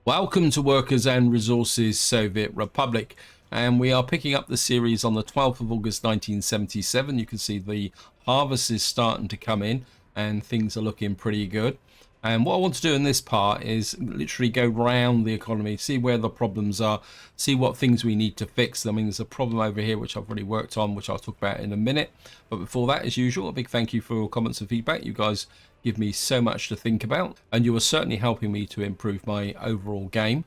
Welcome to Workers and Resources Soviet Republic, and we are picking up the series on the 12th of August 1977. You can see the harvest is starting to come in and things are looking pretty good. And what I want to do in this part is literally go round the economy, see where the problems are, see what things we need to fix. I mean, there's a problem over here which I've already worked on, which I'll talk about in a minute. But before that, as usual, a big thank you for your comments and feedback. You guys give me so much to think about, and you are certainly helping me to improve my overall game.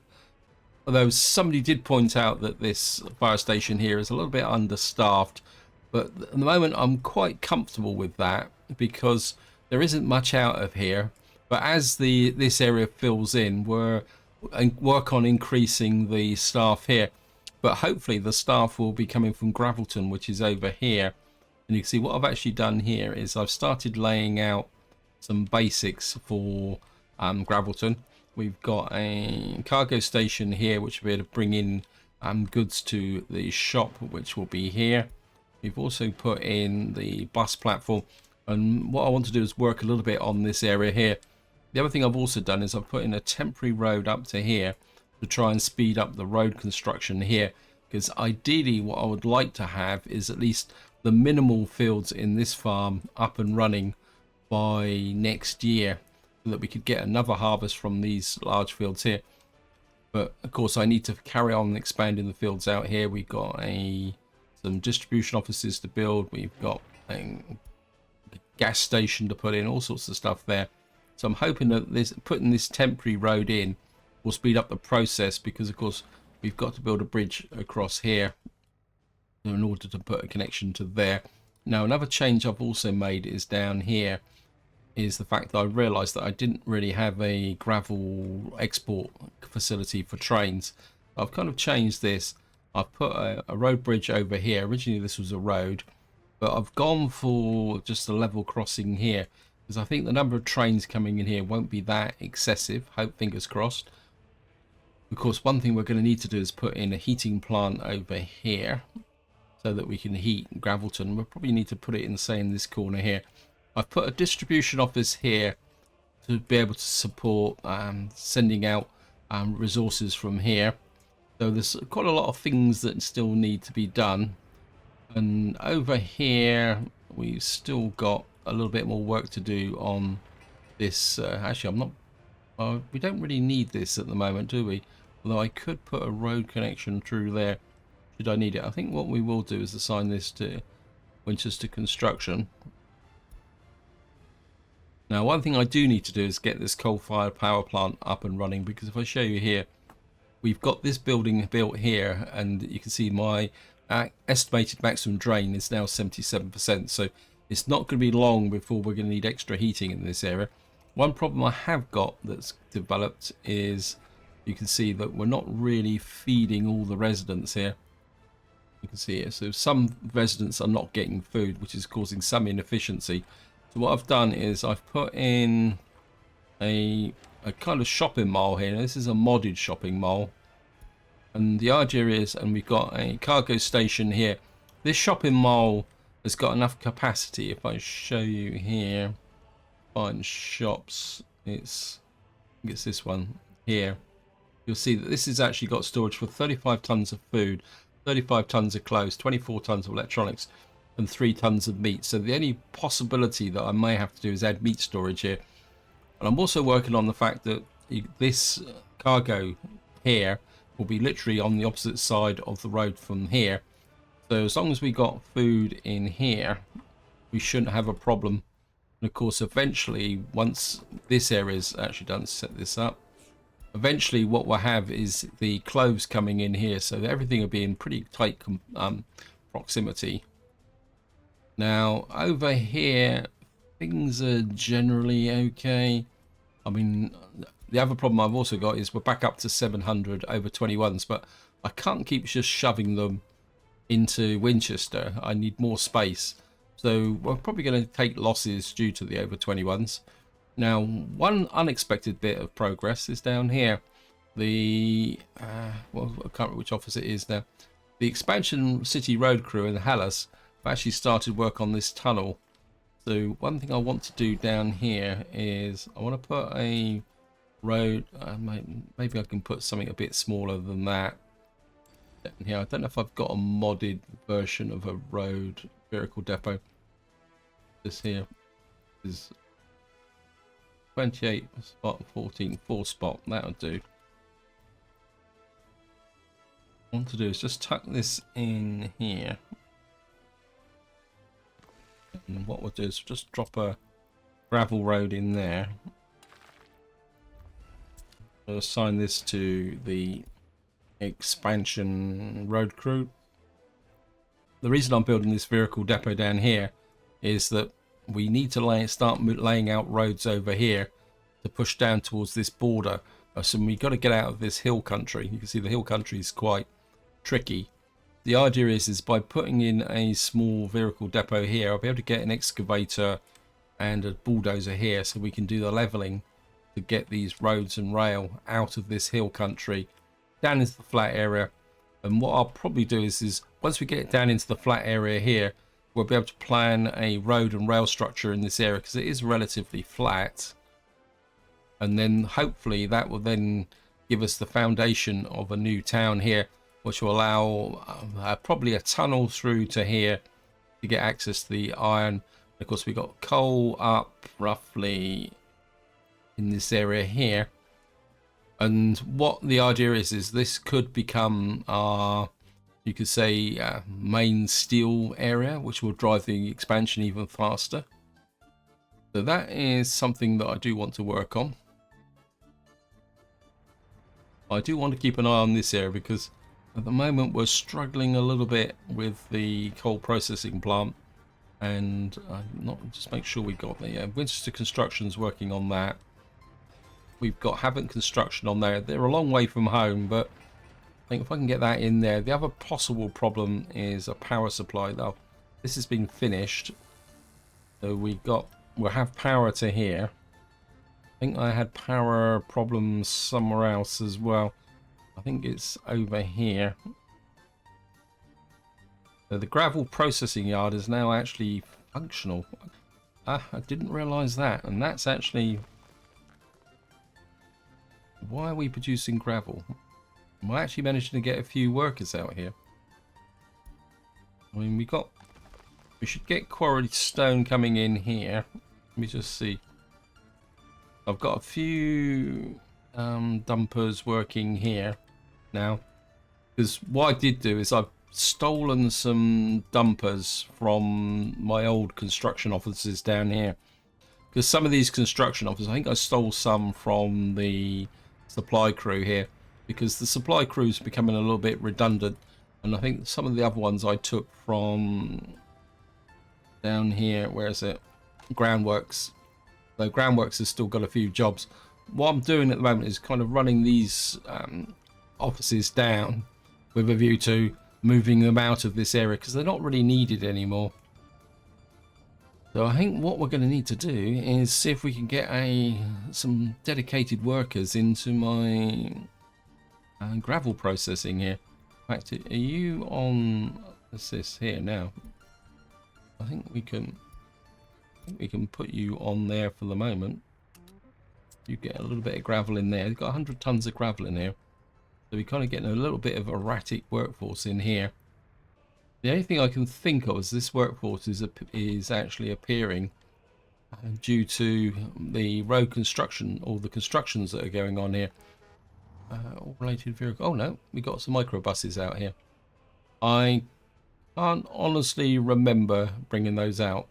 Although somebody did point out that this fire station here is a little bit understaffed, but at the moment I'm quite comfortable with that because there isn't much out of here. But as this area fills in, we're work on increasing the staff here. But hopefully the staff will be coming from Gravelton, which is over here. And you can see what I've actually done here is I've started laying out some basics for Gravelton. We've got a cargo station here which will be able to bring in goods to the shop, which will be here. We've also put in the bus platform, and what I want to do is work a little bit on this area here. The other thing I've also done is I've put in a temporary road up to here to try and speed up the road construction here, because ideally what I would like to have is at least the minimal fields in this farm up and running by next year, so that we could get another harvest from these large fields here. But of course I need to carry on expanding the fields out here. We've got some distribution offices to build, we've got a gas station to put in, all sorts of stuff there. So I'm hoping that putting this temporary road in will speed up the process, because of course we've got to build a bridge across here in order to put a connection to there. Now another change I've also made is down here is the fact that I realized that I didn't really have a gravel export facility for trains. I've kind of changed this. I've put a road bridge over here. Originally this was a road, but I've gone for just a level crossing here because I think the number of trains coming in here won't be that excessive. Hope, fingers crossed. Of course, one thing we're going to need to do is put in a heating plant over here so that we can heat Gravelton. We'll probably need to put it in, say, in this corner here. I've put a distribution office here to be able to support sending out resources from here. So there's quite a lot of things that still need to be done. And over here, we've still got a little bit more work to do on this. Actually, I'm not. We don't really need this at the moment, do we? Although I could put a road connection through there should I need it. I think what we will do is assign this to Winchester Construction. Now, one thing I do need to do is get this coal-fired power plant up and running, because if I show you here, we've got this building built here, and you can see my estimated maximum drain is now 77%. So it's not going to be long before we're going to need extra heating in this area. One problem I have got that's developed is you can see that we're not really feeding all the residents here. You can see here, so some residents are not getting food, which is causing some inefficiency. So what I've done is I've put in a kind of shopping mall here. Now, this is a modded shopping mall, and the idea is, and we've got a cargo station here. This shopping mall has got enough capacity. If I show you here, find shops, it's this one here. You'll see that this has actually got storage for 35 tons of food, 35 tons of clothes, 24 tons of electronics, and 3 tons of meat. So the only possibility that I may have to do is add meat storage here. And I'm also working on the fact that this cargo here will be literally on the opposite side of the road from here. So as long as we got food in here, we shouldn't have a problem. And of course, eventually, once this area is actually done, set this up, eventually what we'll have is the clothes coming in here. So everything will be in pretty tight proximity. Now, over here, things are generally okay. I mean, the other problem I've also got is we're back up to 700 over 21s, but I can't keep just shoving them into Winchester. I need more space. So we're probably going to take losses due to the over 21s. Now, one unexpected bit of progress is down here. The, well, I can't remember which office it is now. The Expansion City Road crew in Hellas have actually started work on this tunnel. So one thing I want to do down here is I want to put a road. Maybe I can put something a bit smaller than that. Yeah, I don't know if I've got a modded version of a road vehicle depot. This here is 28 spot, 14 4 spot. That'll do. What I want to do is just tuck this in here. And what we'll do is just drop a gravel road in there. We'll assign this to the expansion road crew. The reason I'm building this vehicle depot down here is that we need to start laying out roads over here to push down towards this border. So we've got to get out of this hill country. You can see the hill country is quite tricky. The idea is by putting in a small vehicle depot here, I'll be able to get an excavator and a bulldozer here so we can do the leveling to get these roads and rail out of this hill country down into the flat area. And what I'll probably do is once we get it down into the flat area here, we'll be able to plan a road and rail structure in this area because it is relatively flat. And then hopefully that will then give us the foundation of a new town here, which will allow probably a tunnel through to here to get access to the iron. Of course, we've got coal up roughly in this area here. And what the idea is this could become our, you could say, main steel area, which will drive the expansion even faster. So that is something that I do want to work on. I do want to keep an eye on this area because at the moment we're struggling a little bit with the coal processing plant, and just make sure we got the Winchester Construction's working on that. We've got Havant Construction on there. They're a long way from home, but I think if I can get that in there. The other possible problem is a power supply though. This has been finished, so we'll have power to here. I think I had power problems somewhere else as well. I think it's over here. So the gravel processing yard is now actually functional. I didn't realize that, and that's actually why are we producing gravel. We're actually managing to get a few workers out here. I mean, we should get quarried stone coming in here. Let me just see. I've got a few dumpers working here now, because what I did do is I've stolen some dumpers from my old construction offices down here, because some of these construction offices, I think I stole some from the supply crew here, because the supply crew is becoming a little bit redundant, and I think some of the other ones I took from down here. Where is it? Groundworks. So Groundworks has still got a few jobs. What I'm doing at the moment is kind of running these offices down with a view to moving them out of this area because they're not really needed anymore. So I think what we're going to need to do is see if we can get some dedicated workers into my gravel processing here. In fact, are you on? What's this here now? I think we can put you on there for the moment. You get a little bit of gravel in there. You've got 100 tons of gravel in here. So we're kind of getting a little bit of erratic workforce in here. The only thing I can think of is this workforce is actually appearing due to the road construction or the constructions that are going on here. All related vehicle. Oh no, we got some microbuses out here. I can't honestly remember bringing those out.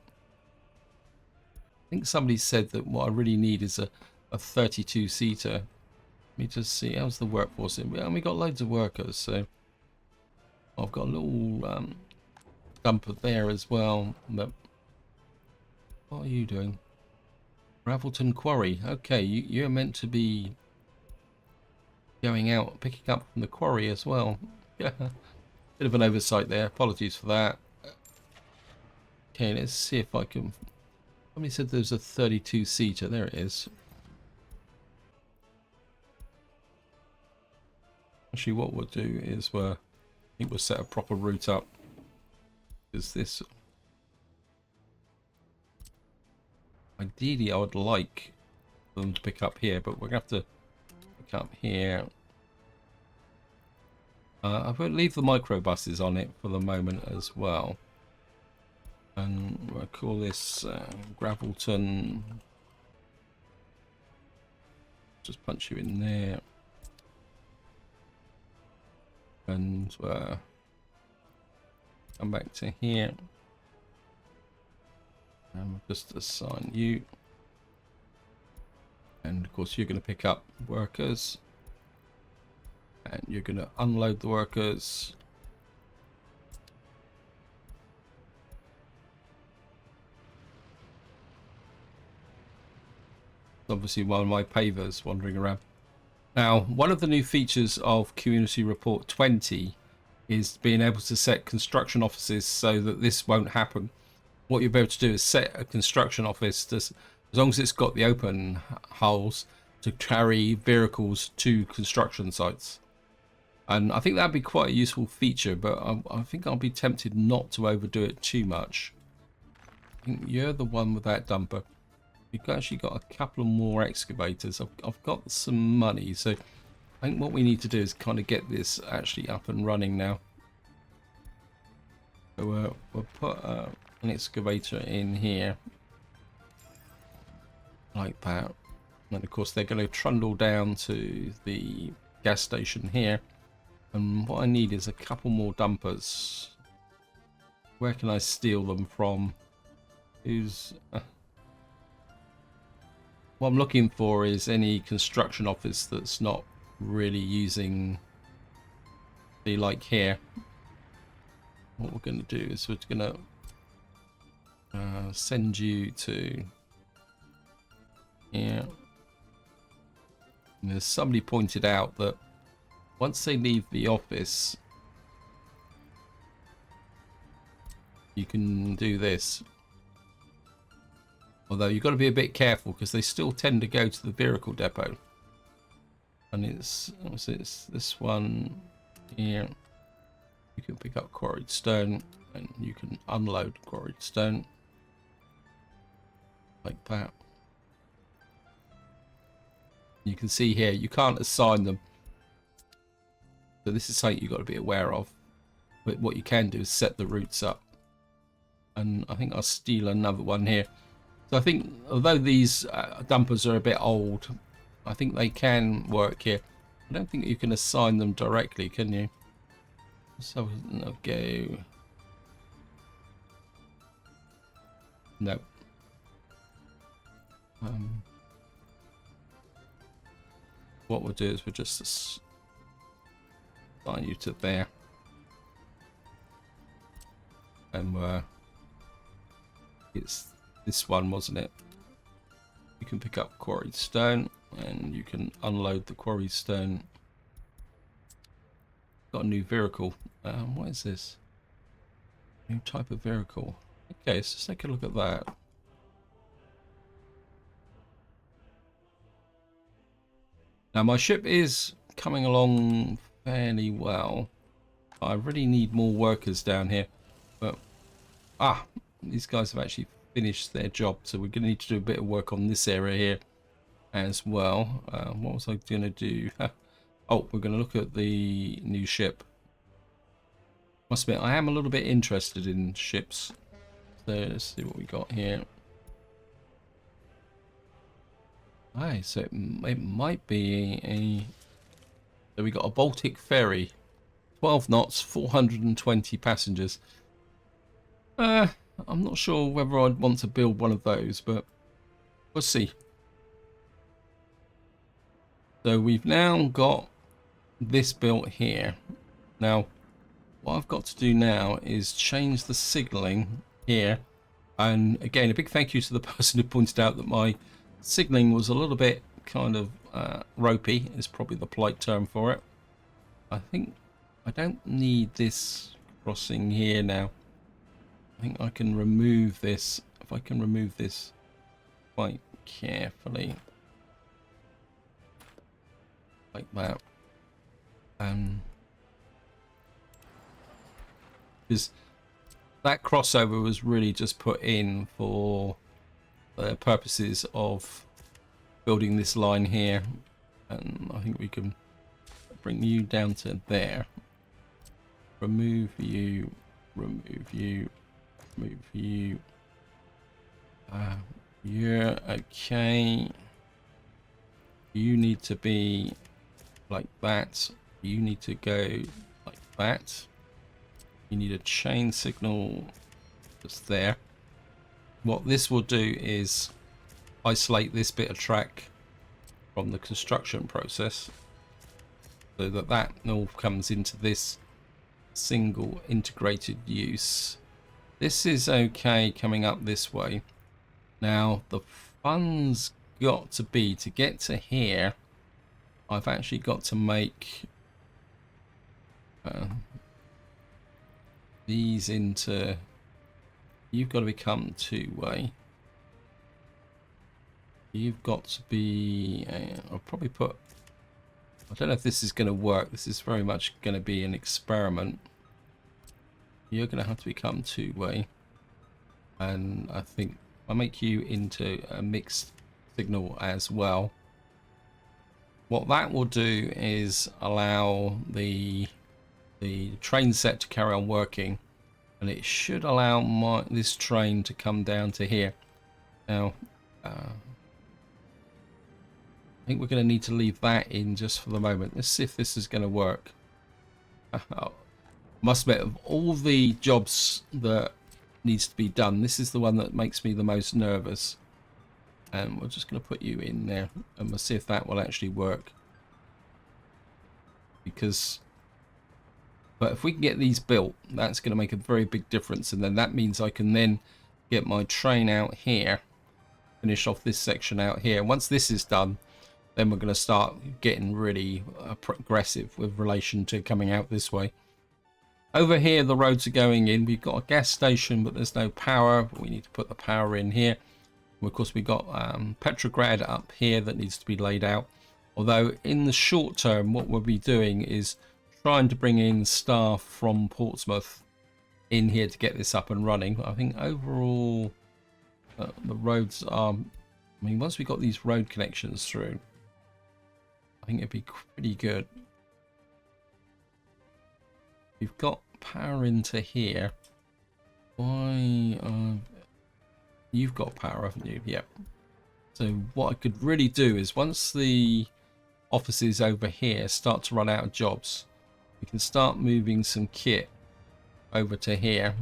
I think somebody said that what I really need is a 32-seater. Let me just see, how's the workforce in? We got loads of workers, so I've got a little dumper there as well. But what are you doing? Gravelton Quarry. Okay, you're meant to be going out, picking up from the quarry as well. Yeah, bit of an oversight there. Apologies for that. Okay, let's see if I can. Somebody said there's a 32-seater. There it is. Actually, what we'll do is I think we'll set a proper route up. Is this? Ideally, I would like them to pick up here, but we're gonna have to pick up here. I will leave the microbuses on it for the moment as well. And we'll call this Gravelton. Just punch you in there. And come back to here. And we'll just assign you. And of course you're going to pick up workers. And you're going to unload the workers. Obviously one of my pavers wandering around. Now, one of the new features of Community Report 20 is being able to set construction offices so that this won't happen. What you'll be able to do is set a construction office to, as long as it's got the open holes, to carry vehicles to construction sites. And I think that'd be quite a useful feature, but I think I'll be tempted not to overdo it too much. I think you're the one with that dumper. We've actually got a couple more excavators. I've got some money, so I think what we need to do is kind of get this actually up and running now. So we'll put an excavator in here, like that. And of course they're going to trundle down to the gas station here. And what I need is a couple more dumpers. Where can I steal them from? Who's... What I'm looking for is any construction office that's not really using the, like here. What we're going to do is we're going to send you to here. And there's somebody pointed out that once they leave the office, you can do this. Although you've got to be a bit careful because they still tend to go to the vehicle depot. And it's this one here. You can pick up quarried stone and you can unload quarried stone. Like that. You can see here, you can't assign them. So this is something you've got to be aware of. But what you can do is set the routes up. And I think I'll steal another one here. So I think, although these dumpers are a bit old, I think they can work here. I don't think you can assign them directly, can you? So no go. No. What we'll do is we'll just assign you to there. And it's this one, wasn't it? You can pick up quarried stone and you can unload the quarried stone. Got a new vehicle. What is this? New type of vehicle. Okay, let's just take a look at that. Now my ship is coming along fairly well. I really need more workers down here. But these guys have actually finished their job, so we're going to need to do a bit of work on this area here as well. What was I going to do? Oh, we're going to look at the new ship. Must admit, I am a little bit interested in ships. So let's see what we got here. Aye, so it might be a... So we got a Baltic ferry. 12 knots, 420 passengers. I'm not sure whether I'd want to build one of those, but we'll see. So we've now got this built here. Now, what I've got to do now is change the signalling here. And again, a big thank you to the person who pointed out that my signalling was a little bit kind of ropey, is probably the polite term for it. I think I don't need this crossing here now. I think I can remove this. If I can remove this quite carefully, like that, because that crossover was really just put in for the purposes of building this line here. And I think we can bring you down to there. Remove you, remove you, remove you. Yeah, okay. You need to be like that. You need to go like that. You need a chain signal just there. What this will do is isolate this bit of track from the construction process so that that all comes into this single integrated use. This is okay coming up this way. Now the fun's got to be to get to here. I've actually got to make these into, you've got to become two-way. You've got to be, I'll probably put, I don't know if this is going to work. This is very much going to be an experiment. You're going to have to become two-way. And I think I'll make you into a mixed signal as well. What that will do is allow the train set to carry on working, and it should allow this train to come down to here. Now, I think we're going to need to leave that in just for the moment. Let's see if this is going to work. Must admit, of all the jobs that needs to be done, this is the one that makes me the most nervous. And we're just going to put you in there, and we'll see if that will actually work. But if we can get these built, that's going to make a very big difference, and then that means I can then get my train out here, finish off this section out here. Once this is done, then we're going to start getting really progressive with relation to coming out this way. Over here, the roads are going in. We've got a gas station, but there's no power. We need to put the power in here. Of course, we've got Petrograd up here that needs to be laid out. Although in the short term, what we'll be doing is trying to bring in staff from Portsmouth in here to get this up and running. I think overall, the roads are, I mean, once we got these road connections through, I think it'd be pretty good. We've got power into here. Why? You've got power, haven't you? Yep. So what I could really do is once the offices over here start to run out of jobs, we can start moving some kit over to here.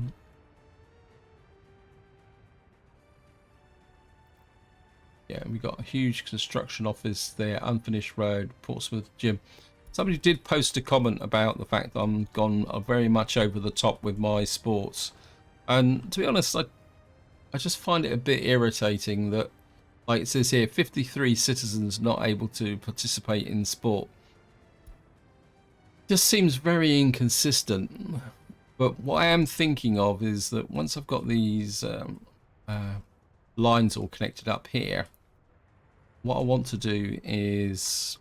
Yeah, we've got a huge construction office there, unfinished road, Portsmouth gym. Somebody did post a comment about the fact that I'm gone very much over the top with my sports. And to be honest, I just find it a bit irritating that, like it says here, 53 citizens not able to participate in sport. Just seems very inconsistent. But what I am thinking of is that once I've got these lines all connected up here, what I want to do is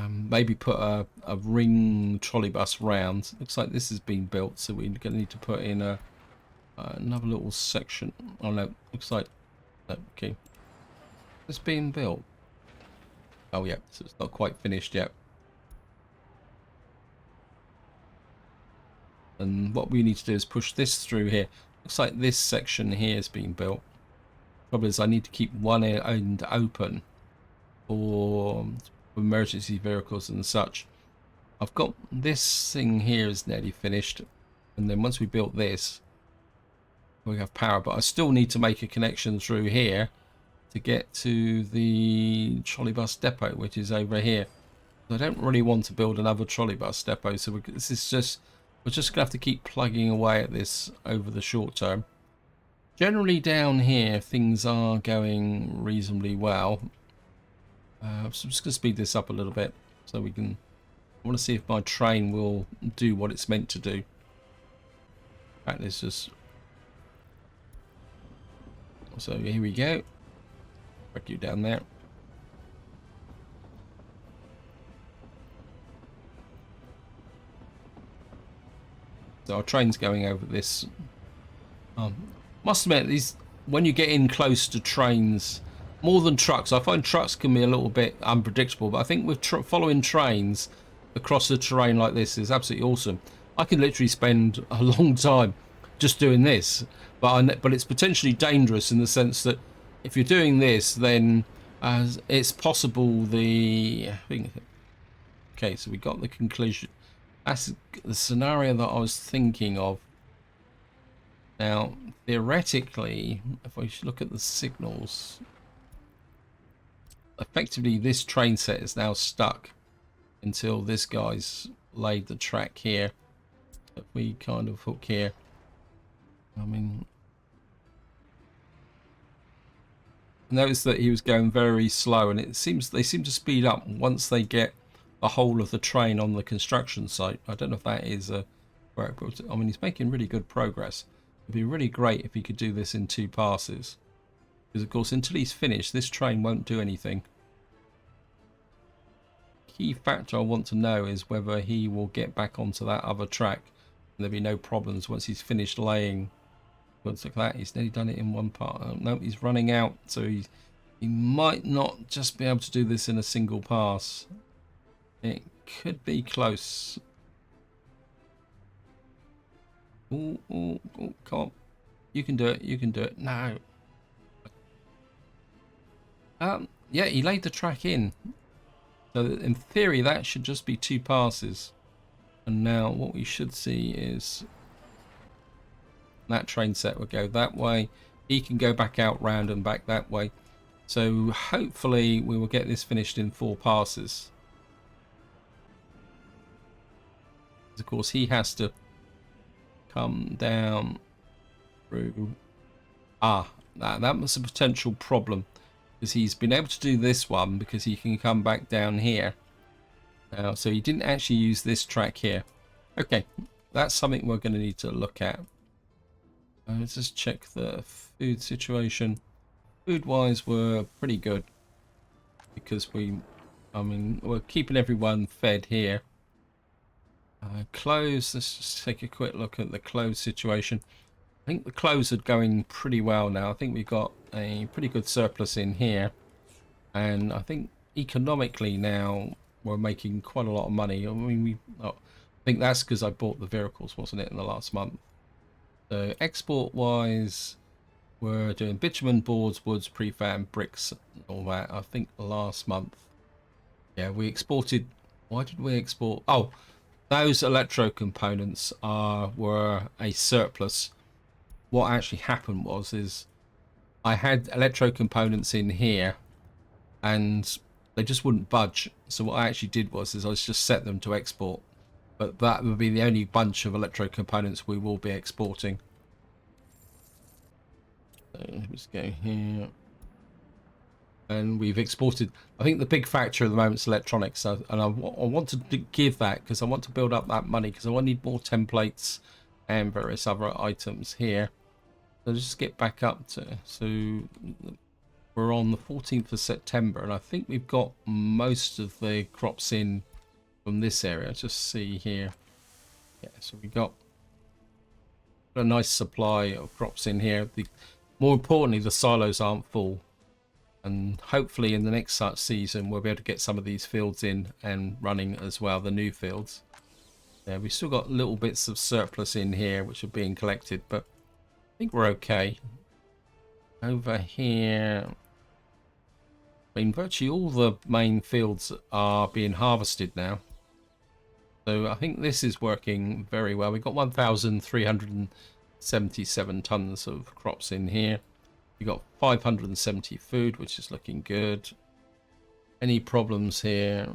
maybe put a ring trolley bus round. Looks like this has been built, so we're going to need to put in another little section. Oh no, looks like, okay, it's being built. Oh yeah, so it's not quite finished yet. And what we need to do is push this through here. Looks like this section here is being built. Problem is I need to keep one end open for emergency vehicles and such. I've got this thing here is nearly finished, and then once we built this, we have power, but I still need to make a connection through here to get to the trolley bus depot, which is over here. I don't really want to build another trolley bus depot, so this is just, we're just gonna have to keep plugging away at this over the short term. Generally down here things are going reasonably well. So I'm just gonna speed this up a little bit so we can, I want to see if my train will do what it's meant to do. In fact, let's just, so here we go. Break you down there. So our train's going over this. Must admit, these, when you get in close to trains, more than trucks. I find trucks can be a little bit unpredictable, but I think with following trains across the terrain like this is absolutely awesome. I can literally spend a long time just doing this, but it's potentially dangerous in the sense that if you're doing this, then it's possible okay, so we got the conclusion. That's the scenario that I was thinking of. Now, theoretically, if I look at the signals, effectively this train set is now stuck until this guy's laid the track here. If we kind of hook here, I mean, notice that he was going very slow, and it seems they seem to speed up once they get the whole of the train on the construction site. I don't know if that is correct, but I mean, he's making really good progress. It'd be really great if he could do this in 2 passes, because of course until he's finished this train won't do anything. Key factor I want to know is whether he will get back onto that other track and there'll be no problems once he's finished laying. Looks like that he's nearly done it in 1 part. Oh, no, he's running out, so he might not just be able to do this in a single pass. It could be close. Oh, come on. You can do it. You can do it. No. Yeah, he laid the track in. So in theory, that should just be 2 passes. And now what we should see is that train set will go that way. He can go back out round and back that way. So hopefully we will get this finished in 4 passes. Of course, he has to come down through. That was a potential problem, because he's been able to do this one because he can come back down here. So he didn't actually use this track here. Okay, that's something we're going to need to look at. Let's just check the food situation. Food wise, we're pretty good because we're keeping everyone fed here. Clothes, let's just take a quick look at the clothes situation. I think the clothes are going pretty well now. I think we've got a pretty good surplus in here, and I think economically now we're making quite a lot of money. I mean, I think that's because I bought the vehicles, wasn't it, in the last month. So export wise, we're doing bitumen, boards, woods, prefab, bricks, and all that. I think last month, yeah, we exported. Why did we export? Oh, those electro components were a surplus. What actually happened is I had electro components in here and they just wouldn't budge. So what I actually did was I just set them to export. But that would be the only bunch of electro components we will be exporting. So let's go here. And we've exported. I think the big factor at the moment is electronics, and I want to give that because I want to build up that money, because I want to need more templates and various other items here. So let's just get back up to, so we're on the 14th of September, and I think we've got most of the crops in from this area. Let's just see here. Yeah, so we got a nice supply of crops in here. More importantly, the silos aren't full. And hopefully in the next season we'll be able to get some of these fields in and running as well, the new fields. Yeah, we've still got little bits of surplus in here which are being collected, but I think we're okay. Over here, I mean, virtually all the main fields are being harvested now. So I think this is working very well. We've got 1,377 tons of crops in here. We got 570 food, which is looking good. Any problems here?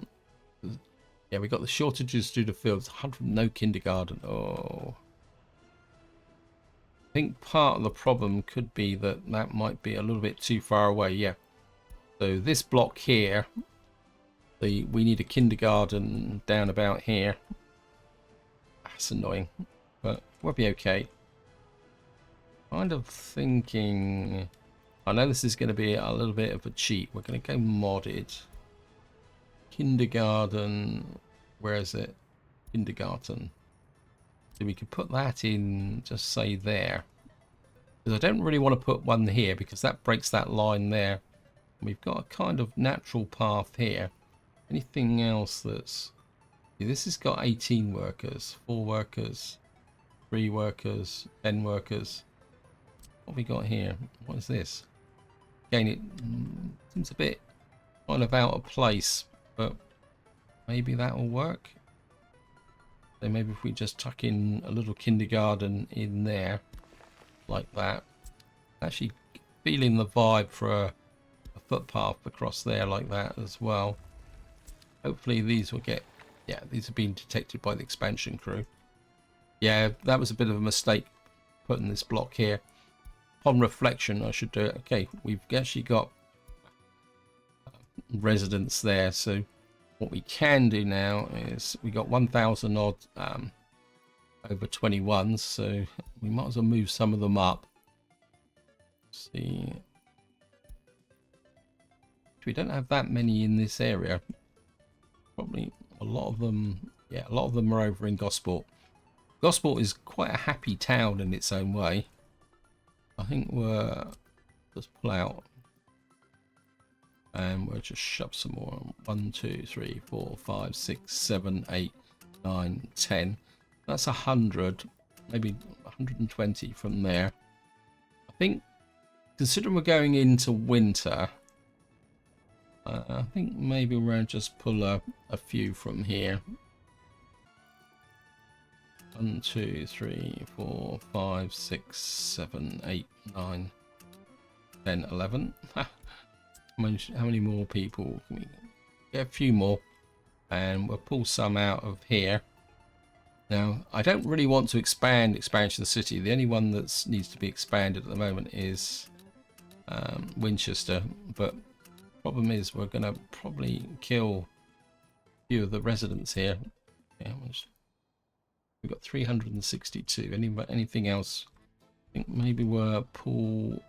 Yeah, we got the shortages due to fields. 100, no kindergarten. Oh, I think part of the problem could be that might be a little bit too far away. Yeah. So this block here, we need a kindergarten down about here. That's annoying, but we'll be okay. Kind of thinking, I know this is going to be a little bit of a cheat. We're going to go modded. Kindergarten, where is it? Kindergarten. So we could put that in, just say there. Because I don't really want to put one here because that breaks that line there. We've got a kind of natural path here. Anything else that's... Yeah, this has got 18 workers, 4 workers, 3 workers, 10 workers. What have we got here? What is this? Again, it seems a bit kind of out of place, but maybe that will work. So maybe if we just tuck in a little kindergarten in there, like that. Actually feeling the vibe for a footpath across there like that as well. Hopefully these will get... Yeah, these have been detected by the expansion crew. Yeah, that was a bit of a mistake putting this block here. Upon reflection, I should do it. Okay, we've actually got residents there, so what we can do now is we got 1,000 odd over 21s, so we might as well move some of them up. Let's see, we don't have that many in this area. Probably a lot of them. Yeah, a lot of them are over in Gosport. Gosport is quite a happy town in its own way. I think we're just pull out and we'll just shove some more. 1, 2, 3, 4, 5, 6, 7, 8, 9, 10. That's 100, maybe 120 from there. I think, considering we're going into winter, I think maybe we'll just pull a few from here. 1, 2, 3, 4, 5, 6, 7, 8, 9, 10, 11. How many more people can we get? A few more, and we'll pull some out of here. Now, I don't really want to expansion city. The only one that needs to be expanded at the moment is Winchester, but problem is we're going to probably kill a few of the residents here. Yeah, we've got 362. Anything else? I think maybe we'll pull...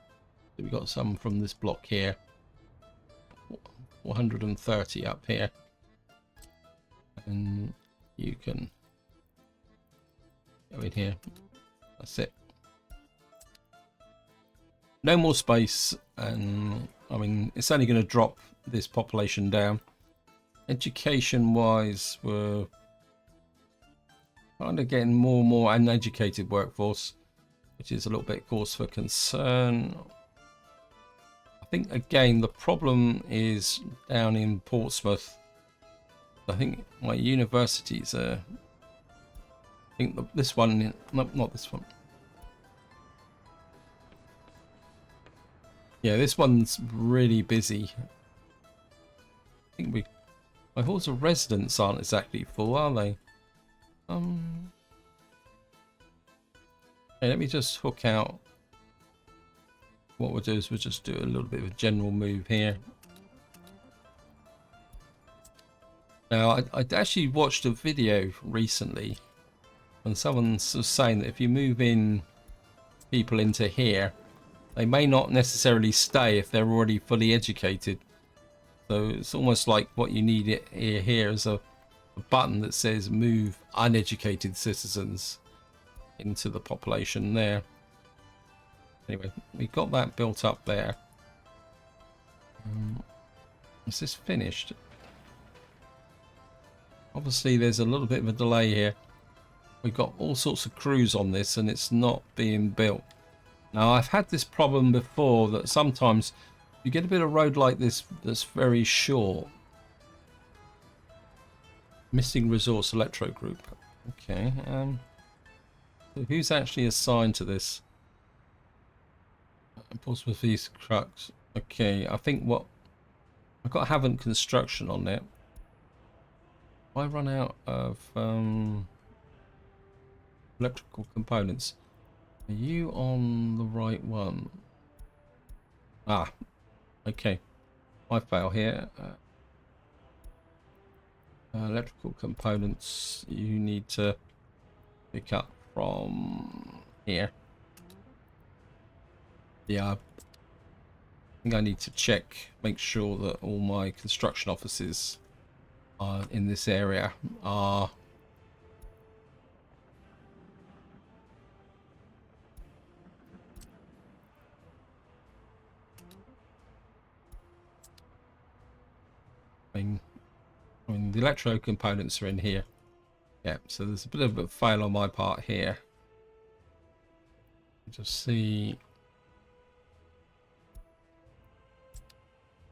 We've got some from this block here. 430 up here. And you can go in here. That's it. No more space, and I mean it's only going to drop this population down. Education wise, we're kind of getting more and more uneducated workforce, which is a little bit cause for concern. I think again the problem is down in Portsmouth. I think my universities are... I think this one, not this one. Yeah, this one's really busy. I think my halls of residence aren't exactly full, are they? Okay, let me just hook out. What we'll do is we'll just do a little bit of a general move here. Now, I actually watched a video recently, and someone was saying that if you move in people into here, they may not necessarily stay if they're already fully educated. So it's almost like what you need here is a button that says move uneducated citizens into the population there. Anyway, we got that built up there. Is this finished? Obviously there's a little bit of a delay here. We've got all sorts of crews on this and it's not being built. Now, I've had this problem before, that sometimes you get a bit of road like this that's very short. Missing resource electro group. Okay, so who's actually assigned to this? Portsmouth East Crux. Okay, I think what I've got Haven construction on it. I run out of electrical components. Are you on the right one? Ah, okay. I fail here. Electrical components you need to pick up from here. Yeah, I think I need to make sure that all my construction offices in this area are and the electro components are in here. Yeah, so there's a bit of a fail on my part here. Just see.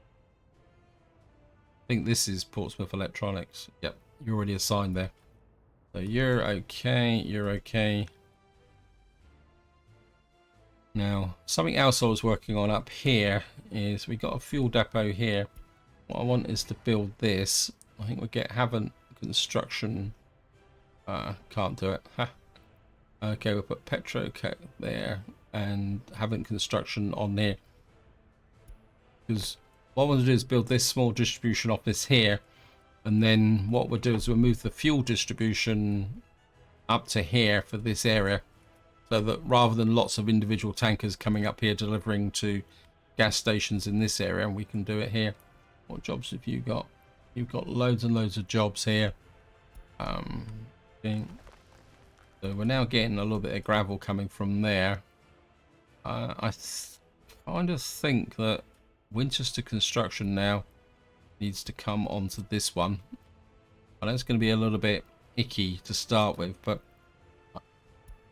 I think this is Portsmouth Electronics. Yep, you're already assigned there. So you're okay, you're okay. Now, something else I was working on up here is we got a fuel depot here. What I want is to build this. I think we'll get Haven construction. Can't do it. Huh. Okay, we'll put Petro there and Haven construction on there. Because what I want to do is build this small distribution office here. And then what we'll do is we'll move the fuel distribution up to here for this area. So that rather than lots of individual tankers coming up here delivering to gas stations in this area, we can do it here. What jobs have you got? You've got loads and loads of jobs here. Okay. So we're now getting a little bit of gravel coming from there. I kind of think that Winchester Construction now needs to come onto this one. I know it's going to be a little bit icky to start with, but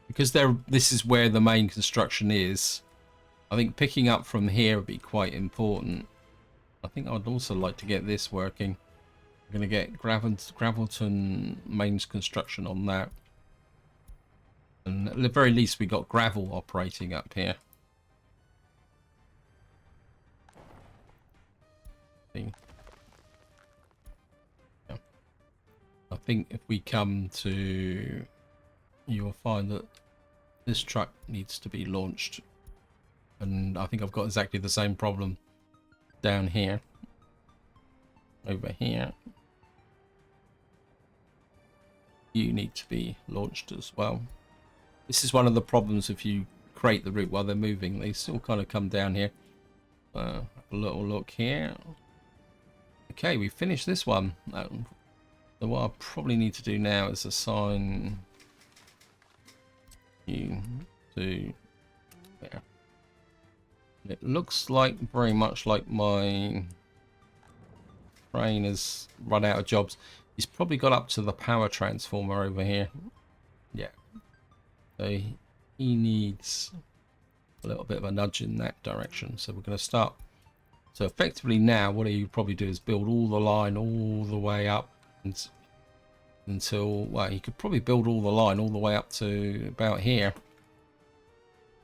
because this is where the main construction is, I think picking up from here would be quite important. I think I'd also like to get this working. We're going to get Gravelton mains construction on that. And at the very least, we got gravel operating up here. I think if we come to, you'll find that this truck needs to be launched. And I think I've got exactly the same problem down here. Over here. You need to be launched as well. This is one of the problems if you create the route while they're moving. They still kind of come down here. Have a little look here. Okay, we finished this one. So what I probably need to do now is assign you to there. It looks like very much like my train has run out of jobs. He's probably got up to the power transformer over here. Yeah. So he needs a little bit of a nudge in that direction. So we're going to start. So effectively now what you probably do is build all the line all the way up until, well, you could probably build all the line all the way up to about here,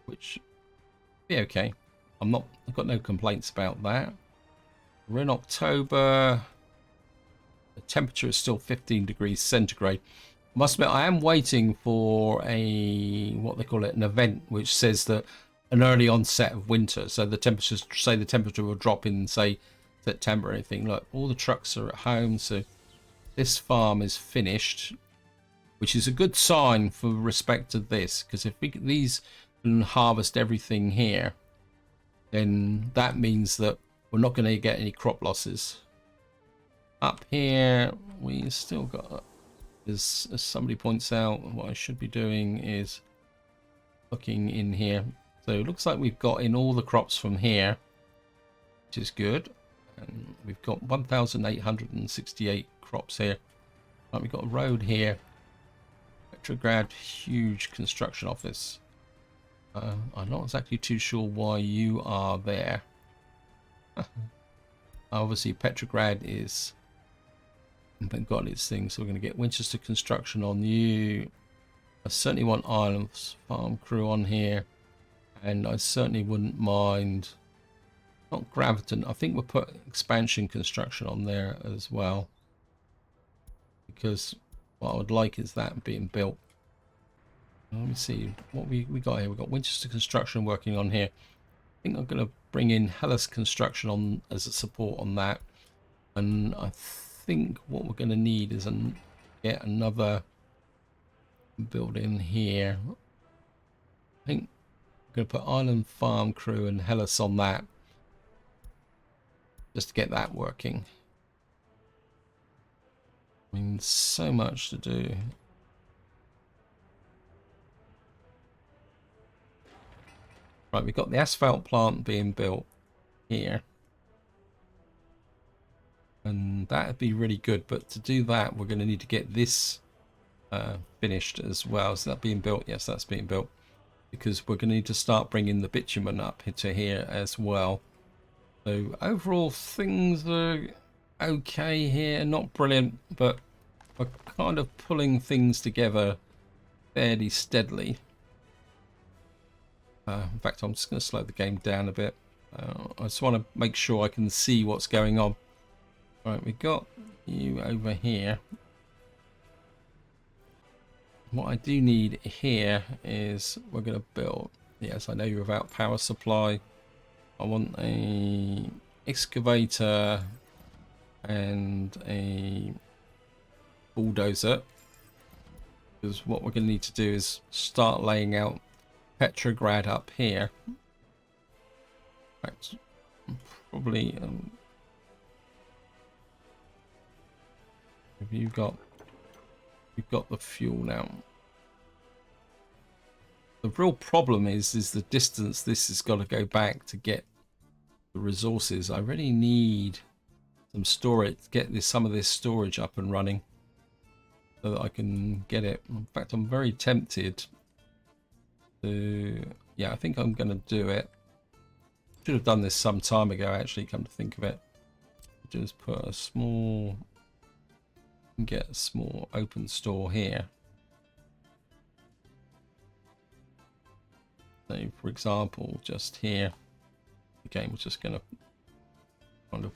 which be okay. I've got no complaints about that. We're in October. The temperature is still 15 degrees centigrade. I must admit, I am waiting for what they call it, an event, which says that an early onset of winter. So the temperatures, say the temperature will drop in, say, September or anything. Look, all the trucks are at home, so this farm is finished, which is a good sign for respect to this, because if these can harvest everything here, then that means that we're not going to get any crop losses. Up here, we still got, as somebody points out, what I should be doing is looking in here. So it looks like we've got in all the crops from here, which is good. And we've got 1,868 crops here. Right, we've got a road here. Petrograd, huge construction office. I'm not exactly too sure why you are there. Obviously, Petrograd is got its thing, so we're going to get Winchester Construction on you. I certainly want Ireland's farm crew on here, and I certainly wouldn't mind. Not Gravelton. I think we'll put expansion construction on there as well, because what I would like is that being built. Let me see what we got here. We've got Winchester Construction working on here. I think I'm going to bring in Hellas Construction on as a support on that, and I think what we're going to need is get another building here. I think I'm going to put Island Farm Crew and Hellas on that, just to get that working. I mean, so much to do. Right, we've got the asphalt plant being built here. and that'd be really good. But to do that, we're going to need to get this finished as well. Is that being built? Yes, that's being built, because we're going to need to start bringing the bitumen up to here as well. So overall things are okay here, not brilliant, but we're kind of pulling things together fairly steadily. In fact, I'm just going to slow the game down a bit. I just want to make sure I can see what's going on. Right, we got you over here. What I do need here is we're going to build. Yes, I know you're without power supply. I want a excavator and a bulldozer, because what we're going to need to do is start laying out Petrograd up here. In fact, probably have you got, you've got the fuel now. The real problem is the distance this has got to go back to get the resources. I really need some storage, get this, some of this storage up and running so that I can get it. In fact, I'm very tempted to, yeah, I think I'm going to do it. Should have done this some time ago, actually, come to think of it. Just put a small, get a small open store here. So, for example, just here, again, we're just going to kind of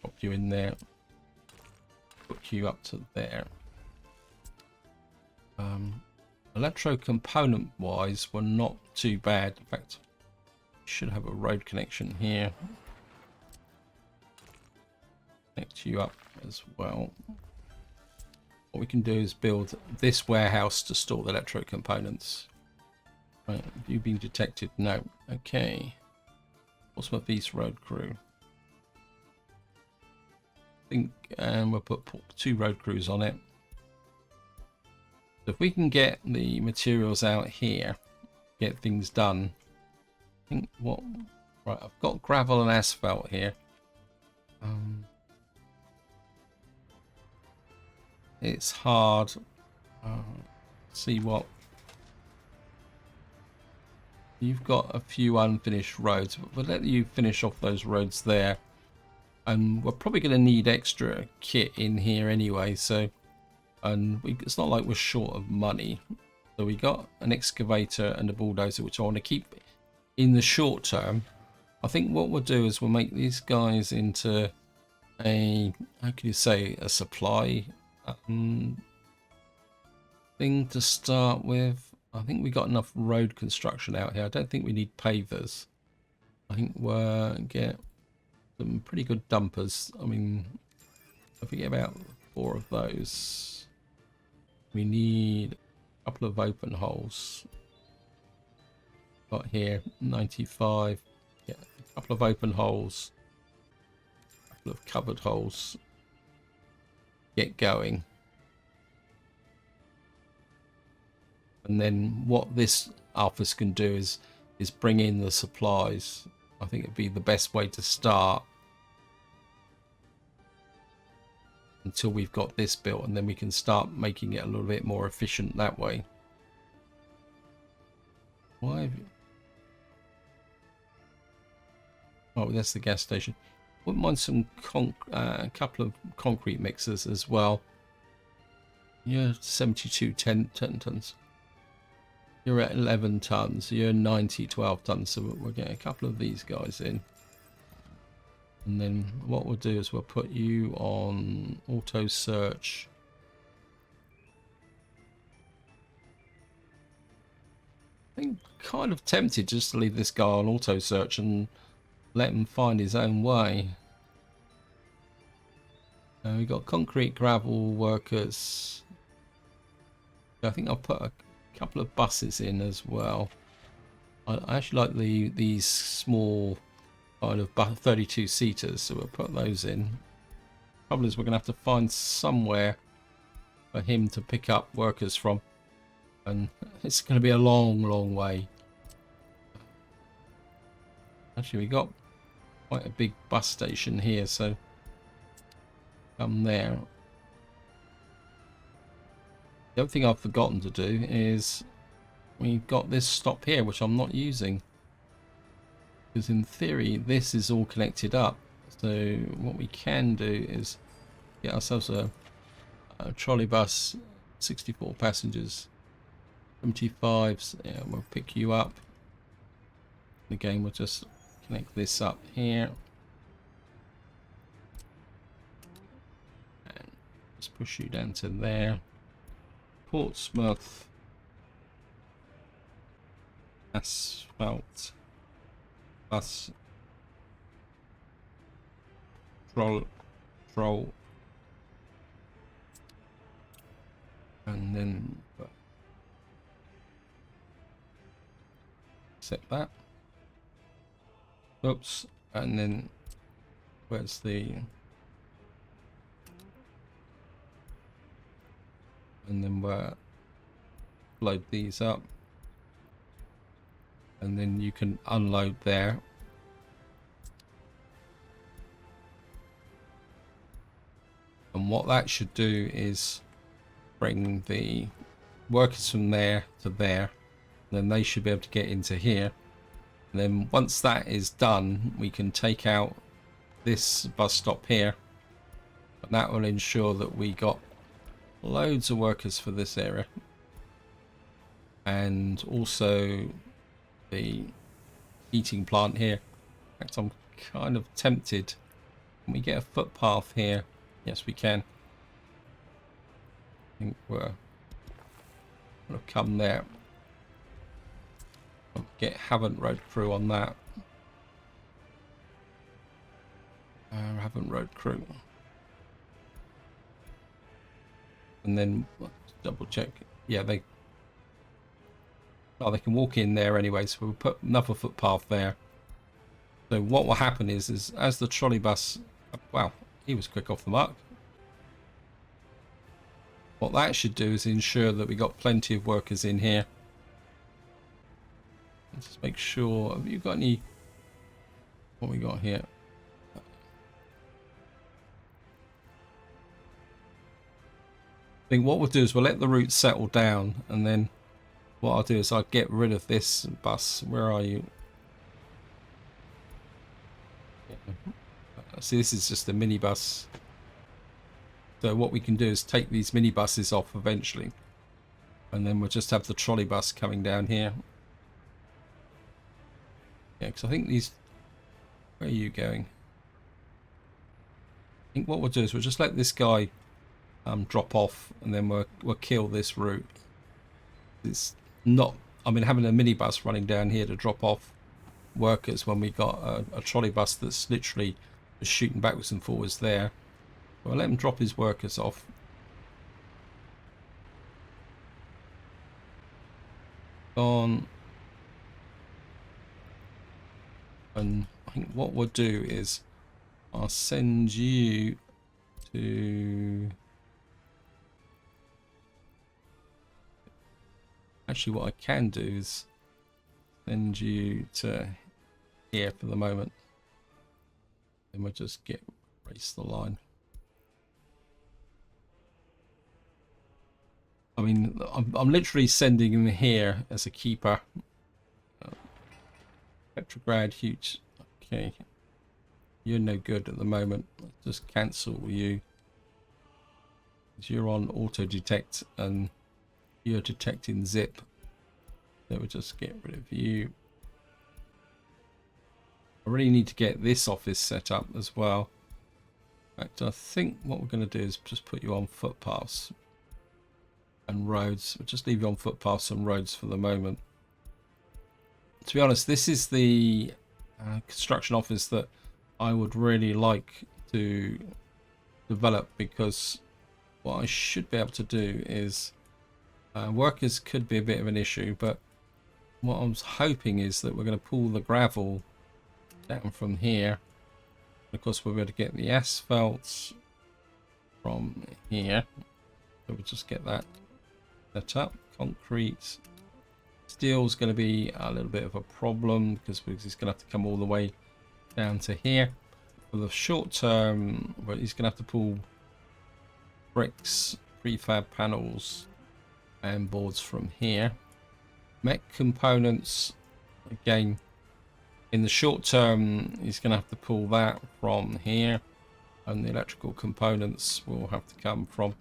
pop you in there, put you up to there. Electro component wise, we're not too bad. In fact, we should have a road connection here. Connect you up as well. What we can do is build this warehouse to store the electro components. Right, have you been detected? No. Okay. Portsmouth East Road Crew. I think, and we'll put 2 road crews on it. So if we can get the materials out here, get things done. I think what, right, I've got gravel and asphalt here. It's hard. See what, you've got a few unfinished roads, but we'll let you finish off those roads there. And we're probably going to need extra kit in here anyway, so, and it's not like we're short of money. So we got an excavator and a bulldozer, which I want to keep in the short term. I think what we'll do is we'll make these guys into a, how can you say, a supply thing to start with. I think we got enough road construction out here. I don't think we need pavers. I think we'll get some pretty good dumpers. I mean, if we get about 4 of those, we need a couple of open holes. Got here 95. Yeah, a couple of open holes, a couple of covered holes. Get going. And then what this office can do is bring in the supplies. I think it'd be the best way to start until we've got this built, and then we can start making it a little bit more efficient that way. Why have you... Oh, that's the gas station. Wouldn't mind some couple of concrete mixers as well. You're 72 10 tons. You're at 11 tons. You're 90 12 tons. So we'll get a couple of these guys in. And then what we'll do is we'll put you on auto search. I think kind of tempted just to leave this guy on auto search and let him find his own way. We've got concrete gravel workers. I think I'll put a couple of buses in as well. I actually like these small kind of 32 seaters, so we'll put those in. Problem is we're gonna have to find somewhere for him to pick up workers from, and it's gonna be a long way. Actually, we got quite a big bus station here, so come there. The other thing I've forgotten to do is we've got this stop here, which I'm not using. Because in theory, this is all connected up. So what we can do is get ourselves a trolley bus, 64 passengers, 75. Yeah, we'll pick you up. Again, we'll just connect this up here. And just push you down to there. Portsmouth. Asphalt. Bus. Troll. And then set that. Oops. And then where's the... And then we'll load these up. And then you can unload there. And what that should do is bring the workers from there to there. Then they should be able to get into here. And then once that is done, we can take out this bus stop here. And that will ensure that we got loads of workers for this area. And also the heating plant here. In fact, I'm kind of tempted. Can we get a footpath here? Yes, we can. I think we're going to come there. I'll get Haven't road crew on that. Haven't road crew. And then let's double check. Yeah, they can walk in there anyway, so we'll put another footpath there. So what will happen is as the trolley bus... Wow, he was quick off the mark. What that should do is ensure that we got plenty of workers in here. Let's just make sure... Have you got any... What we got here? I think what we'll do is we'll let the route settle down, and then what I'll do is I'll get rid of this bus. Where are you? See, this is just a minibus. So what we can do is take these minibuses off eventually, and then we'll just have the trolley bus coming down here. Yeah, because I think these... Where are you going? I think what we'll do is we'll just let this guy drop off, and then we'll kill this route. It's not... I mean, having a minibus running down here to drop off workers when we got a trolley bus that's literally just shooting backwards and forwards there. We'll let him drop his workers off. On. And I think what we'll do is I'll send you to... Actually, what I can do is send you to here for the moment. Then we'll just erase the line. I mean, I'm literally sending him here as a keeper. Petrograd, huge. Okay. You're no good at the moment. Let's just cancel you. You're on auto detect and you're detecting zip. So we'll just get rid of you. I really need to get this office set up as well. In fact, I think what we're going to do is just put you on footpaths and roads. We'll just leave you on footpaths and roads for the moment. To be honest, this is the construction office that I would really like to develop, because what I should be able to do is workers could be a bit of an issue, but what I was hoping is that we're going to pull the gravel down from here. Of course, we're going to get the asphalt from here, so we'll just get that set up. Concrete. Steel's going to be a little bit of a problem because he's going to have to come all the way down to here. For the short term, well, he's going to have to pull bricks, prefab panels, and boards from here. Mech components, again, in the short term, he's going to have to pull that from here, and the electrical components will have to come from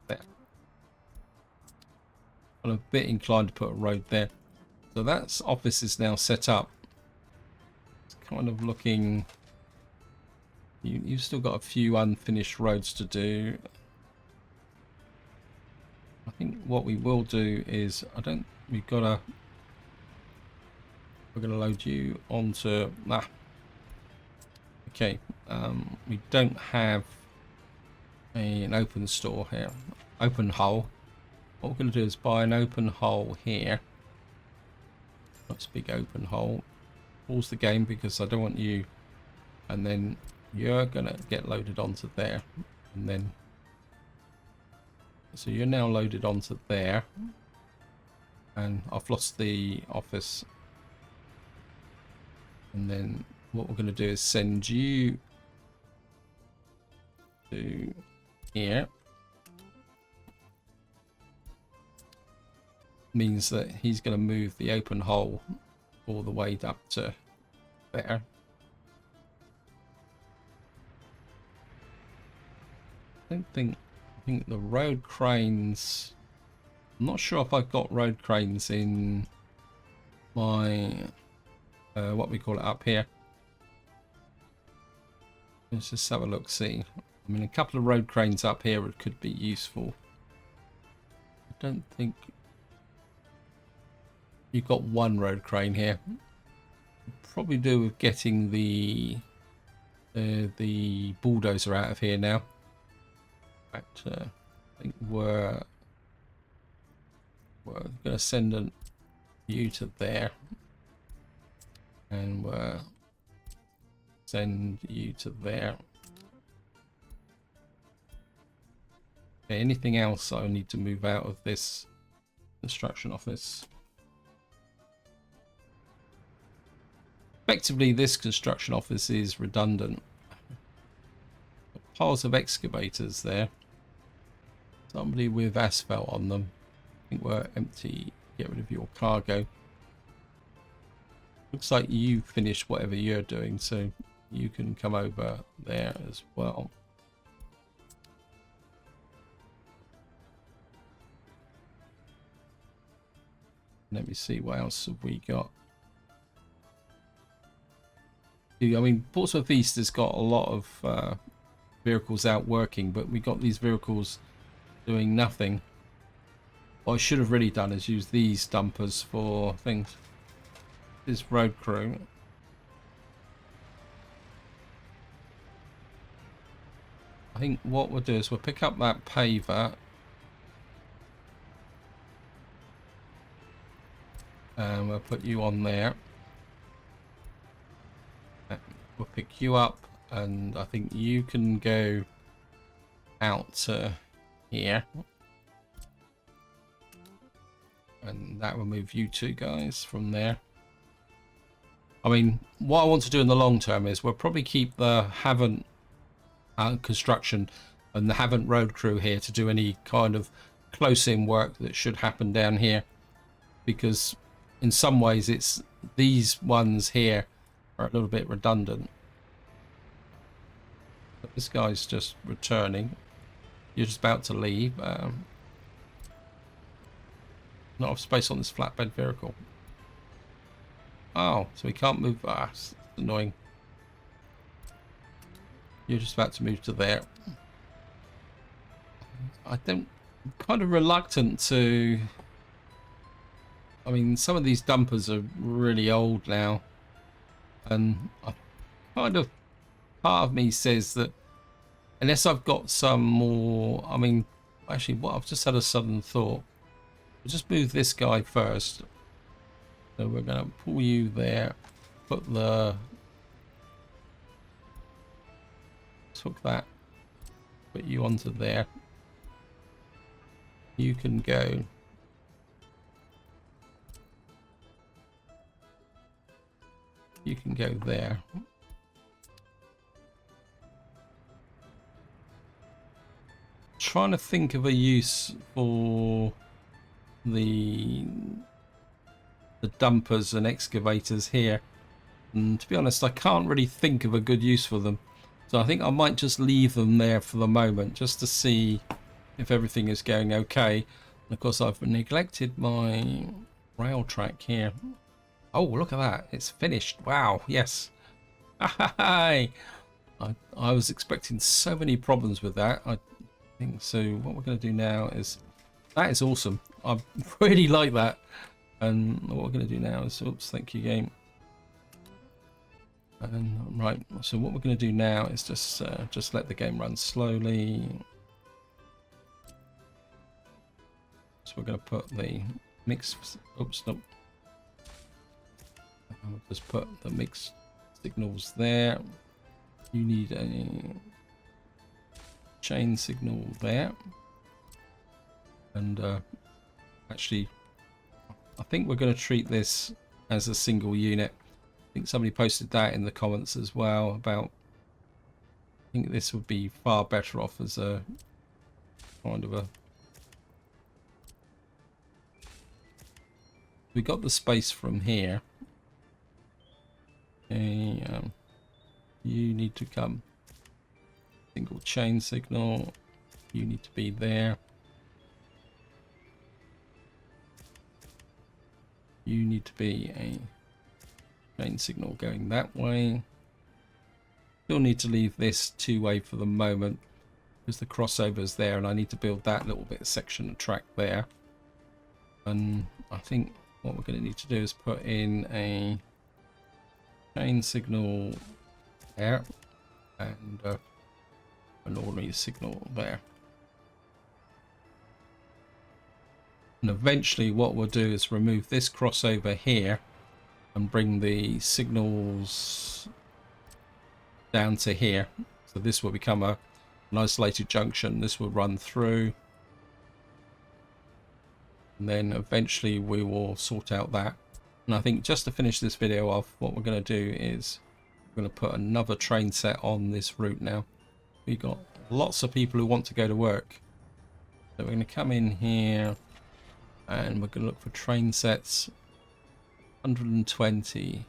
there. I'm a bit inclined to put a road there. So that's office is now set up. It's kind of looking... You've still got a few unfinished roads to do. I think what we will do is... We're going to load you onto... Okay. We don't have an open store here. Open hole. What we're going to do is buy an open hole here. That's a big open hole. Pause the game because I don't want you. And then you're going to get loaded onto there. And then... So you're now loaded onto there. And I've lost the office. And then what we're going to do is send you to here. Means that he's going to move the open hole all the way up to there. I think the road cranes... I'm not sure if I've got road cranes in my what we call it up here. Let's just have a look, see. I mean, a couple of road cranes up here could be useful. I don't think you've got one road crane here. Probably do with getting the bulldozer out of here now. But I think we're going to send you to there, and we'll send you to there. Okay, anything else I need to move out of this construction office? Effectively, this construction office is redundant. Piles of excavators there. Somebody with asphalt on them. I think we're empty. Get rid of your cargo. Looks like you finished whatever you're doing, so you can come over there as well. Let me see, what else have we got? I mean, Portsmouth East has got a lot of vehicles out working, but we got these vehicles doing nothing. What I should have really done is use these dumpers for things. This road crew. I think what we'll do is we'll pick up that paver. And we'll put you on there. We'll pick you up, and I think you can go out to here. And that will move you two guys from there. I mean, what I want to do in the long term is we'll probably keep the Havant construction and the Havant road crew here to do any kind of close-in work that should happen down here. Because in some ways, it's these ones here are a little bit redundant. But this guy's just returning. You're just about to leave. Not enough space on this flatbed vehicle. Oh, so we can't move. Ah, it's annoying. You're just about to move to there. I'm kind of reluctant to... I mean, some of these dumpers are really old now. And I kind of... Part of me says that unless I've got some more... I mean, actually, what I've just had a sudden thought. We'll just move this guy first. So we're going to pull you there. Put the... Hook that. Put you onto there. You can go. You can go there. trying to think of a use for the dumpers and excavators here, and to be honest, I can't really think of a good use for them. So I think I might just leave them there for the moment, just to see if everything is going okay. And of course, I've neglected my rail track here. Oh, look at that. It's finished. Wow. Yes. I was expecting so many problems with that. I think so. What we're going to do now is... That is awesome. I really like that. And what we're going to do now is... Oops, thank you, game. And right, so what we're going to do now is just let the game run slowly. So we're going to put the mix. Oops, nope. We'll just put the mix signals there. You need a chain signal there, and actually, I think we're going to treat this as a single unit. I think somebody posted that in the comments as well about, I think this would be far better off as a kind of a... We got the space from here. Okay, you need to come. Single chain signal. You need to be there. You need to be a chain signal going that way. Still need to leave this two-way for the moment because the crossover's there, and I need to build that little bit of section of track there. And I think what we're going to need to do is put in a chain signal there and an ordinary signal there. And eventually what we'll do is remove this crossover here and bring the signals down to here. So this will become an isolated junction. This will run through. And then eventually we will sort out that. And I think just to finish this video off, what we're going to do is we're going to put another train set on this route now. We've got lots of people who want to go to work. So we're going to come in here and we're going to look for train sets. 120.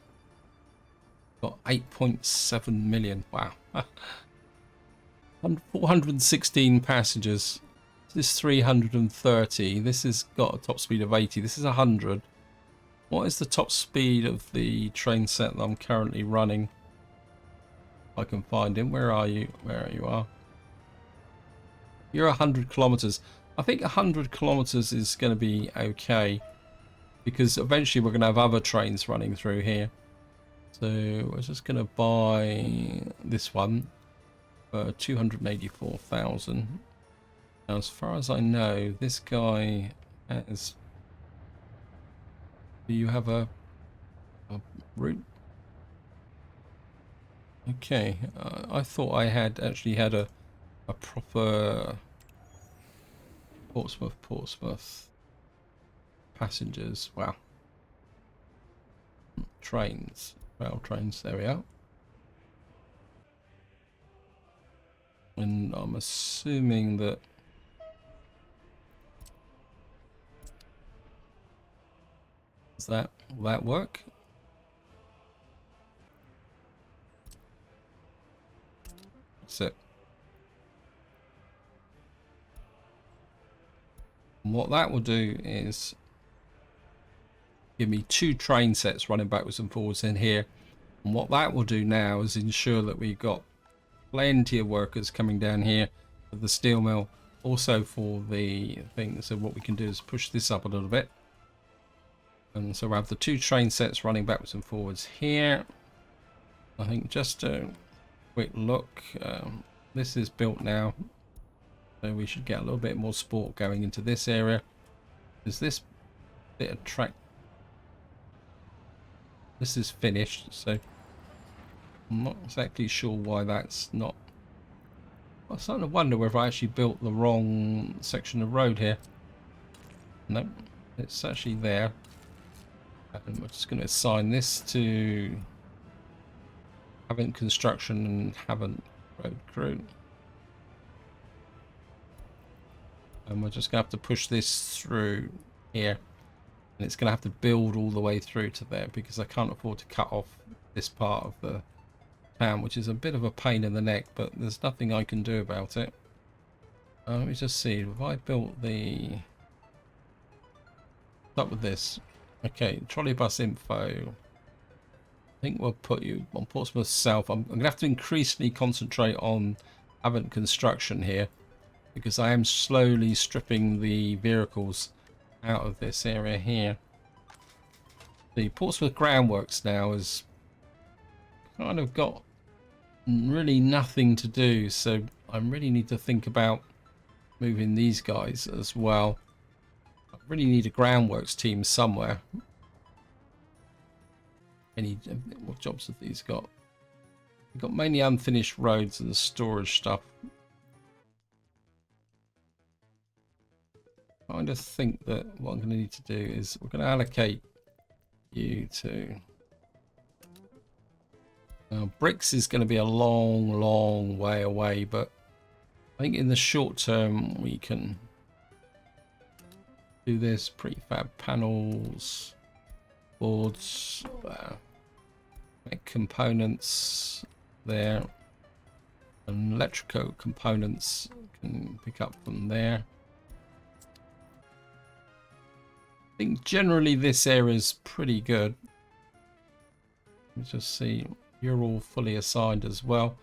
Got 8.7 million. Wow. 416 passengers. This is 330. This has got a top speed of 80. This is 100. What is the top speed of the train set that I'm currently running? I can find him. Where are you? Where you are? You're 100 kilometers. I think 100 kilometers is going to be okay, because eventually we're going to have other trains running through here. So we're just going to buy this one for 284,000. Now, as far as I know, this guy has... Do you have a route? Okay, I thought I had actually had a proper Portsmouth passengers. Wow. Trains, rail trains, there we are. And I'm assuming that will that work? That's it. And what that will do is give me two train sets running backwards and forwards in here. And what that will do now is ensure that we've got plenty of workers coming down here for the steel mill, also for the thing. So what we can do is push this up a little bit. And so we'll have the two train sets running backwards and forwards here. I think just a quick look. This is built now. So we should get a little bit more sport going into this area. Is this bit of track? This is finished, so I'm not exactly sure why that's not. I'm starting to wonder whether I actually built the wrong section of road here. Nope, it's actually there. And we're just going to assign this to haven't construction and haven't road crew. And we're just going to have to push this through here. And it's going to have to build all the way through to there because I can't afford to cut off this part of the town, which is a bit of a pain in the neck, but there's nothing I can do about it. Let me just see. Have I built the... Start with this. Okay, trolley bus info. I think we'll put you on Portsmouth South. I'm going to have to increasingly concentrate on Avant construction here because I am slowly stripping the vehicles out of this area here. The Portsmouth Groundworks now has kind of got really nothing to do, so I really need to think about moving these guys as well. I really need a groundworks team somewhere. What jobs have these got? We've got mainly unfinished roads and storage stuff. I kind of think that what I'm going to need to do is we're going to allocate you to... Now, bricks is going to be a long way away, but I think in the short term we can do this. Prefab panels, boards, components there, and electrical components can pick up from there. I think generally this area is pretty good. Let's just see, you're all fully assigned as well.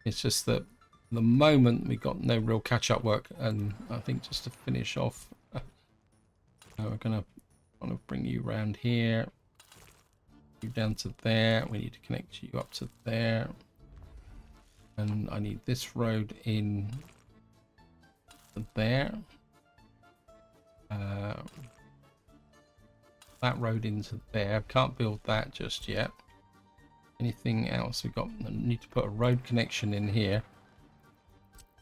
It's just that at the moment we got no real catch-up work, and I think just to finish off, we're gonna want to bring you around here, you down to there. We need to connect you up to there, and I need this road in to there. That road into there. Can't build that just yet. Anything else we got? I need to put a road connection in here,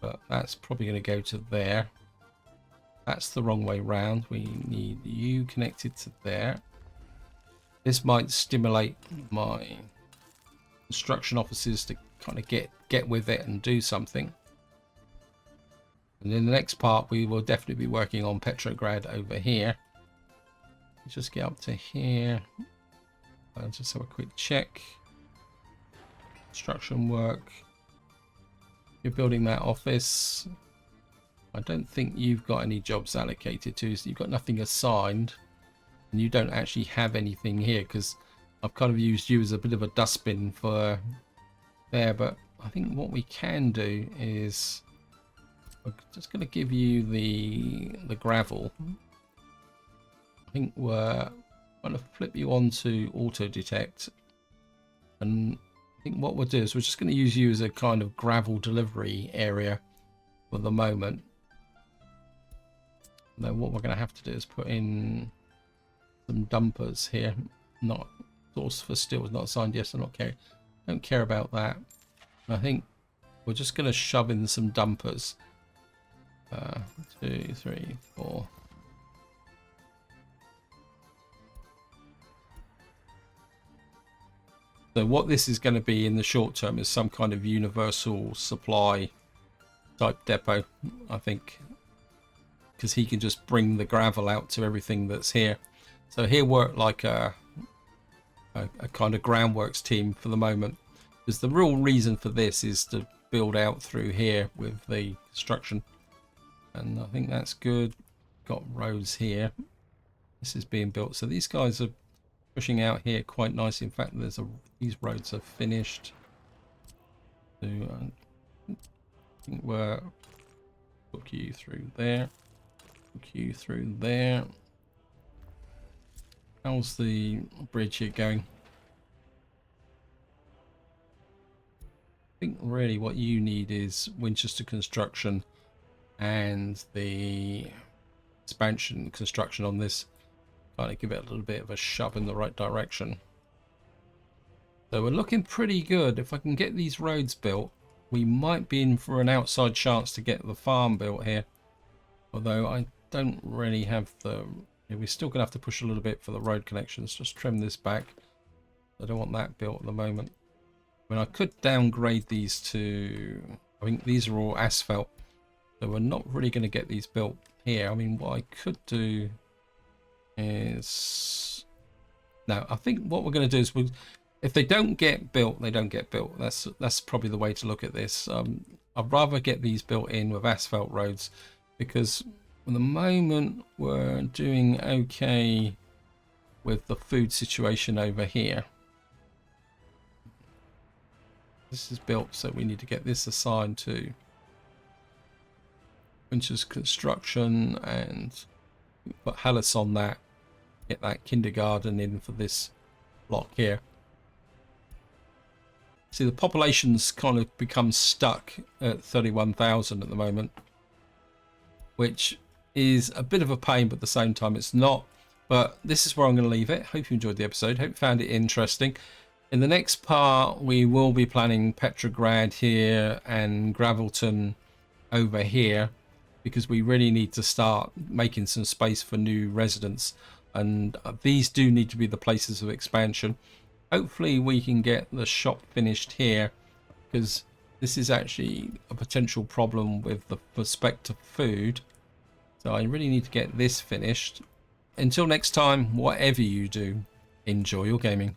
but that's probably going to go to there. That's the wrong way round. We need you connected to there. This might stimulate my construction officers to kind of get with it and do something. And in the next part we will definitely be working on Petrograd over here. Let's just get up to here. I'll just have a quick check. Construction work. You're building that office. I don't think you've got any jobs allocated to, so you've got nothing assigned, and you don't actually have anything here because I've kind of used you as a bit of a dustbin for there. But I think what we can do is we're just going to give you the gravel. I think we're going to flip you onto auto detect, and I think what we'll do is we're just going to use you as a kind of gravel delivery area for the moment. Then what we're going to have to do is put in some dumpers here. Not source for steel is not assigned. Yes, I don't care about that. I think we're just going to shove in some dumpers. 2, 3, 4. So what this is going to be in the short term is some kind of universal supply type depot, I think, because he can just bring the gravel out to everything that's here. So he'll work like a kind of groundworks team for the moment, because the real reason for this is to build out through here with the construction, and I think that's good. Got roads here. This is being built, so these guys are pushing out here quite nicely. In fact, these roads are finished. So I think we're hook you through there, hook you through there. How's the bridge here going? I think really what you need is Winchester construction and the expansion construction on this. Kind of give it a little bit of a shove in the right direction. So we're looking pretty good. If I can get these roads built, we might be in for an outside chance to get the farm built here. Although I don't really have the... Yeah, we're still going to have to push a little bit for the road connections. Just trim this back. I don't want that built at the moment. I mean, I could downgrade these to... I think these are all asphalt. So we're not really going to get these built here. I mean, what I could do is... No, I think what we're going to do is if they don't get built, they don't get built. That's probably the way to look at this. I'd rather get these built in with asphalt roads, because at the moment we're doing okay with the food situation over here. This is built, so we need to get this assigned to Winter's construction and put Hellas on that. Get that kindergarten in for this block here. See, the population's kind of become stuck at 31,000 at the moment, which is a bit of a pain, but at the same time it's not. But this is where I'm going to leave it. Hope you enjoyed the episode. Hope you found it interesting. In the next part, we will be planning Petrograd here and Gravelton over here, because we really need to start making some space for new residents. And these do need to be the places of expansion. Hopefully we can get the shop finished here, because this is actually a potential problem with the respect to food. So I really need to get this finished. Until next time, whatever you do, enjoy your gaming.